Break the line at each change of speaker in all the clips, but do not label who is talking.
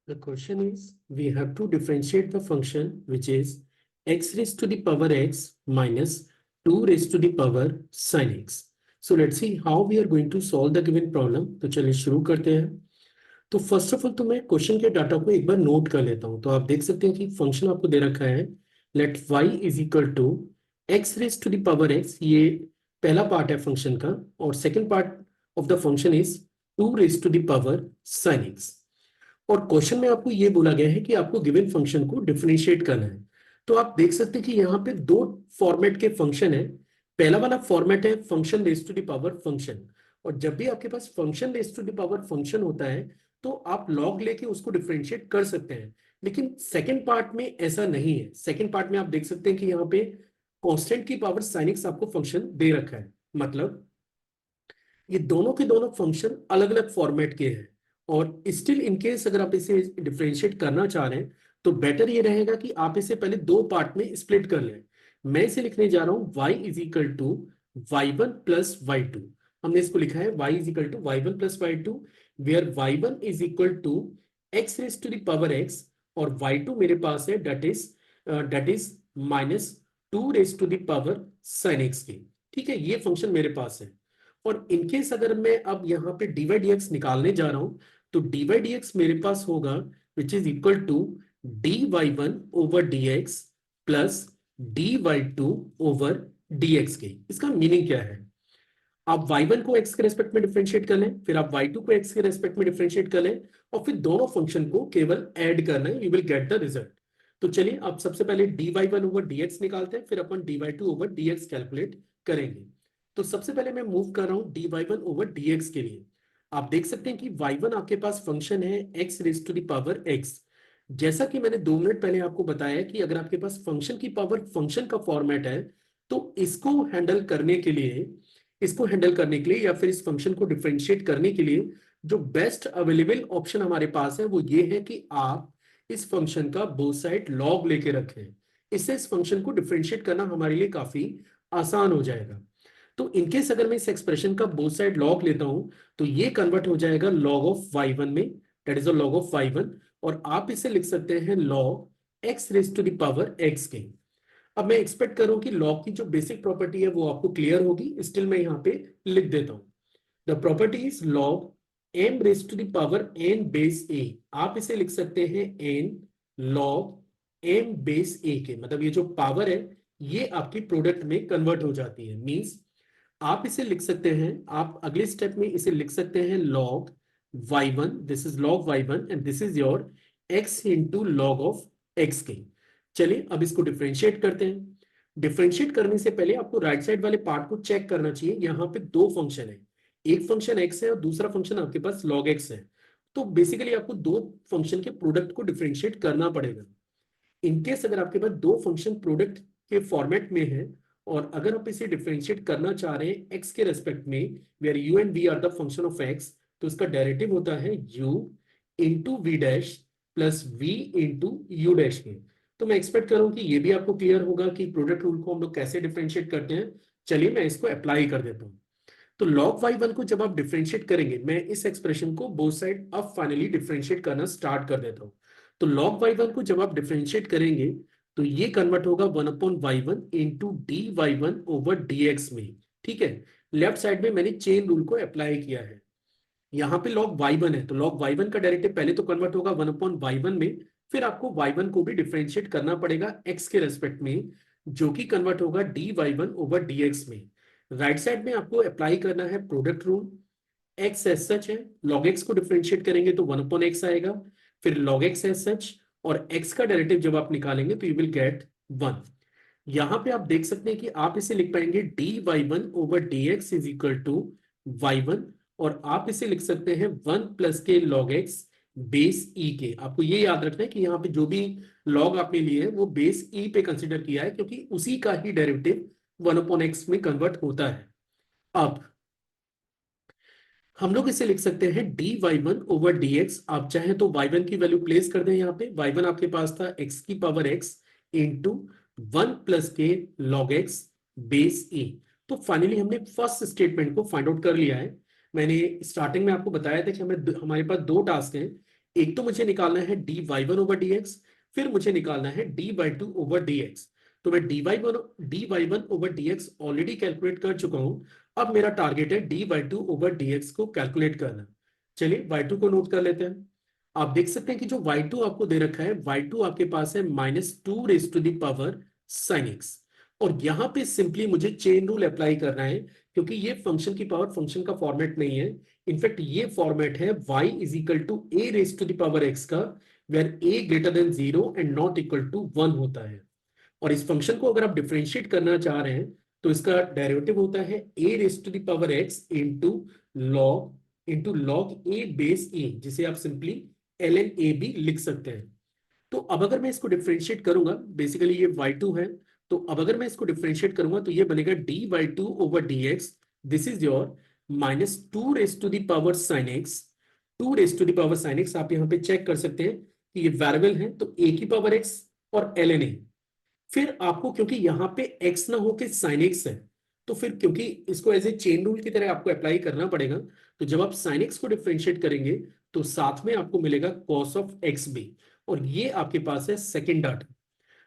The question is, we have to differentiate the function which is x raised to the power x minus 2 raised to the power sin x. So let's see how we are going to solve the given problem. तो चलिए शुरू करते हैं। तो first of all तो मैं question के data को एक बार नोट कर लेता हूं। तो आप देख सकते हैं कि फंक्शन आपको दे रखा है let y is equal to x raise to the power x। ये पहला पार्ट है फंक्शन का, और second part of the function is 2 raise to the power sin x। और क्वेश्चन में आपको ये बोला गया है कि आपको गिवन फंक्शन को डिफरेंशिएट करना है। तो आप देख सकते हैं कि यहाँ पे दो फॉर्मेट के फंक्शन है। पहला वाला फॉर्मेट है function raise to the power function, और जब भी आपके पास function raise to the power function होता है तो आप लॉग लेके उसको डिफरेंशिएट कर सकते हैं। लेकिन सेकंड पार्ट में ऐसा नहीं है। सेकंड पार्ट में आप देख सकते हैं कि यहाँ पे कांस्टेंट की पावर sin x आपको फंक्शन दे रखा है। मतलब ये दोनों के दोनों फंक्शन अलग अलग फॉर्मेट के हैं, और स्टिल इनकेस अगर आप इसे डिफरेंशिएट करना चाह रहे हैं तो बेटर ये रहेगा कि आप इसे पहले दो पार्ट में स्प्लिट कर लें। मैं इसे लिखने जा रहा हूं y is equal to y one plus y two. हमने इसको लिखा है y is equal to y one plus y two, where y one is equal to x raise to the power x, और वाई टू मेरे पास है that is minus 2 raise to the power sin x की। ठीक है, ये function मेरे पास है। और इनकेस अगर मैं अब यहाँ पे dy dx निकालने जा रहा हूं तो dy dx मेरे पास होगा which is equal to dy1 over dx plus dy2 over dx के। इसका मीनिंग क्या है? आप y1 को x के रेस्पेक्ट में डिफरेंशिएट कर लें, फिर आप y2 को x के रेस्पेक्ट में डिफरेंशिएट कर लें, और फिर दोनों फंक्शन को केवल ऐड करना है, you will get the result. तो चलिए अब सबसे पहले dy1 ओवर dx निकालते हैं, फिर अपन dy2 ओवर dx कैलकुलेट करेंगे। तो सबसे पहले मैं मूव कर रहा हूं dy1 ओवर dx के लिए। आप देख सकते हैं कि y1 आपके पास फंक्शन है x raise to the power x। जैसा कि मैंने 2 मिनट पहले आपको बताया कि अगर आपके पास फंक्शन की पावर फंक्शन का फॉर्मेट है तो इसको हैंडल करने के लिए या फिर इस फंक्शन को डिफरेंशिएट करने के लिए जो बेस्ट अवेलेबल ऑप्शन हमारे पास है वो ये है कि आप इस फंक्शन का बोथ साइड लॉग लेके रखें। इससे इस फंक्शन को डिफरेंशिएट करना हमारे लिए काफी आसान हो जाएगा। तो इनकेस अगर मैं इस एक्सप्रेशन का बोथ साइड लॉग लेता हूं तो ये कन्वर्ट हो जाएगा लॉग ऑफ y1 में, that is the log of y1, और आप इसे लिख सकते हैं log x raise to the power x के। अब मैं एक्सपेक्ट करूं कि लॉग की जो बेसिक प्रॉपर्टी है वो आपको क्लियर होगी, स्टिल मैं यहाँ पे लिख देता हूं। The property is log m raise to the power n base a। आप इसे लिख सकते हैं n log m base a के। मतलब ये जो पावर है ये आपकी प्रोडक्ट में कन्वर्ट हो जाती है। मींस आप इसे लिख सकते हैं, आप अगले स्टेप में इसे लिख सकते हैं log y1, this is log y1 and this is your x into log of x के। चलिए अब इसको डिफरेंशिएट करते हैं। डिफरेंशिएट करने से पहले आपको राइट साइड वाले पार्ट को चेक करना चाहिए। यहाँ पे दो फंक्शन है, एक फंक्शन x है और दूसरा फंक्शन आपके पास log x है। तो बेसिकली आपको दो फंक्शन के प्रोडक्ट को डिफरेंशिएट करना पड़ेगा। इनकेस अगर आपके पास दो फंक्शन प्रोडक्ट के फॉर्मेट में है और अगर आप इसे डिफरेंशिएट करना चाह रहे हैं एक्स के रेस्पेक्ट में, where u and v are the function of x, तो इसका डेरिवेटिव होता है u into v dash plus v into u dash के। तो मैं एक्सपेक्ट करूं कि ये भी आपको क्लियर होगा कि प्रोडक्ट रूल को हम लोग कैसे डिफरेंशिएट करते हैं। चलिए मैं इसको अप्लाई कर देता हूं। तो log y1 को जब आप डिफरेंशिएट करेंगे, मैं इस एक्सप्रेशन को बोथ साइड अब फाइनली डिफरेंशिएट करना स्टार्ट कर देता हूं। तो log y1 को जब आप डिफरेंशिएट करेंगे तो ये कन्वर्ट होगा 1/y1 into d y one over dx में। ठीक है, लेफ्ट साइड में मैंने चेन रूल को अप्लाई किया है। यहाँ पे log y1 है तो log y1 का डेरिवेटिव पहले तो कन्वर्ट होगा 1/y1 में, फिर आपको y1 को भी डिफरेंशिएट करना पड़ेगा x के रेस्पेक्ट में, जो कि कन्वर्ट होगा dy1 ओवर dx में। राइट साइड में आपको अप्लाई करना है product rule. x as such है, log x को डिफरेंशिएट करेंगे तो 1/x आएगा, फिर log x एज सच, और x का डेरिवेटिव जब आप निकालेंगे तो यू विल गेट 1। यहां पे आप देख सकते हैं कि आप इसे लिख पाएंगे dy1 over dx is equal to y1, और आप इसे लिख सकते हैं 1 प्लस के log x बेस e के। आपको ये याद रखना है कि यहाँ पे जो भी log आपने लिए है वो बेस e पे कंसिडर किया है, क्योंकि उसी का ही डेरिवेटिव 1/x में कन्वर्ट होता है। अब हम लोग इसे लिख सकते हैं dy1 ओवर dx। आप चाहें तो y1 की वैल्यू प्लेस कर दें। यहाँ पे y1 आपके पास था x की पावर x इंटू 1 प्लस के log x बेस e। तो फाइनली हमने फर्स्ट स्टेटमेंट को फाइंड आउट कर लिया है। मैंने स्टार्टिंग में आपको बताया था कि हमारे पास दो टास्क हैं। एक तो मुझे निकालना है d y one over d x, फिर मुझे निकालना है d y two over d x. तो मैं d y one over d x already calculate कर चुका हूं। अब मेरा टारगेट है d y two over d x को कैलकुलेट करना। चलिए वाई टू को नोट कर लेते हैं। आप देख सकते हैं कि जो वाई टू आपको दे रखा है, वाई टू आपके पास है -2 raised to the power sin x। और यहां पे सिंपली मुझे चेन रूल अप्लाई करना है, क्योंकि ये फंक्शन की पावर फंक्शन का फॉर्मेट नहीं है। इनफैक्ट ये फॉर्मेट है y is equal to a raise to the power x का, where a greater than 0 and not equal to 1 होता है। और इस फंक्शन को अगर आप डिफरेंशिएट करना चाह रहे हैं तो इसका डेरिवेटिव होता है a raise to the power x into log a base a, जिसे आप सिंपली ln a भी लिख सकते हैं। तो अब अगर मैं इसको डिफरेंशिएट करूंगा, बेसिकली ये y2 है, तो अब अगर मैं इसको डिफरेंशिएट करूंगा तो ये बनेगा d y two over d x, this is your -2 raise to the power sine x. 2 raise to the power sine x आप यहाँ पे चेक कर सकते हैं कि ये वेरिएबल है, तो a की पावर x और ln a। फिर आपको, क्योंकि यहाँ पे x ना होके साइन एक्स है, तो फिर क्योंकि इसको एज ए चेन रूल की तरह आपको अप्लाई करना पड़ेगा, तो जब आप साइन एक्स को डिफरेंशिएट करेंगे तो साथ में आपको मिलेगा कॉस ऑफ एक्स भी, और ये आपके पास है सेकेंड डाटा।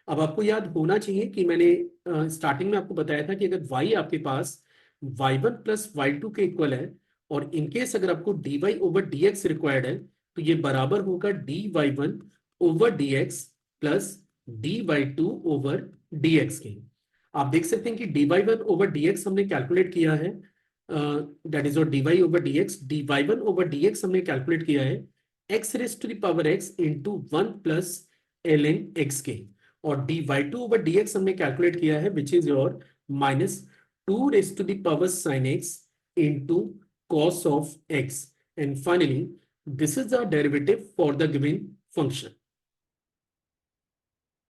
अब आपको याद होना चाहिए कि मैंने स्टार्टिंग में आपको बताया था कि अगर y आपके पास y1 प्लस y2 के इक्वल है, और इनकेस अगर आपको dy ओवर dx रिक्वायर्ड है, तो ये बराबर होगा dy1 over dx plus dy2 over dx के। आप देख सकते हैं कि dy1 ओवर dx हमने कैलकुलेट किया है, दैट इज और dy over dx, dy1 over dx हमने कैलकुलेट किया है x raise to the power x into 1 plus ln x के, और dy टू ओवर dx हमने कैलकुलेट किया है which is your -2 raise to the power sin x into cos of x, and finally this is the derivative for the given function.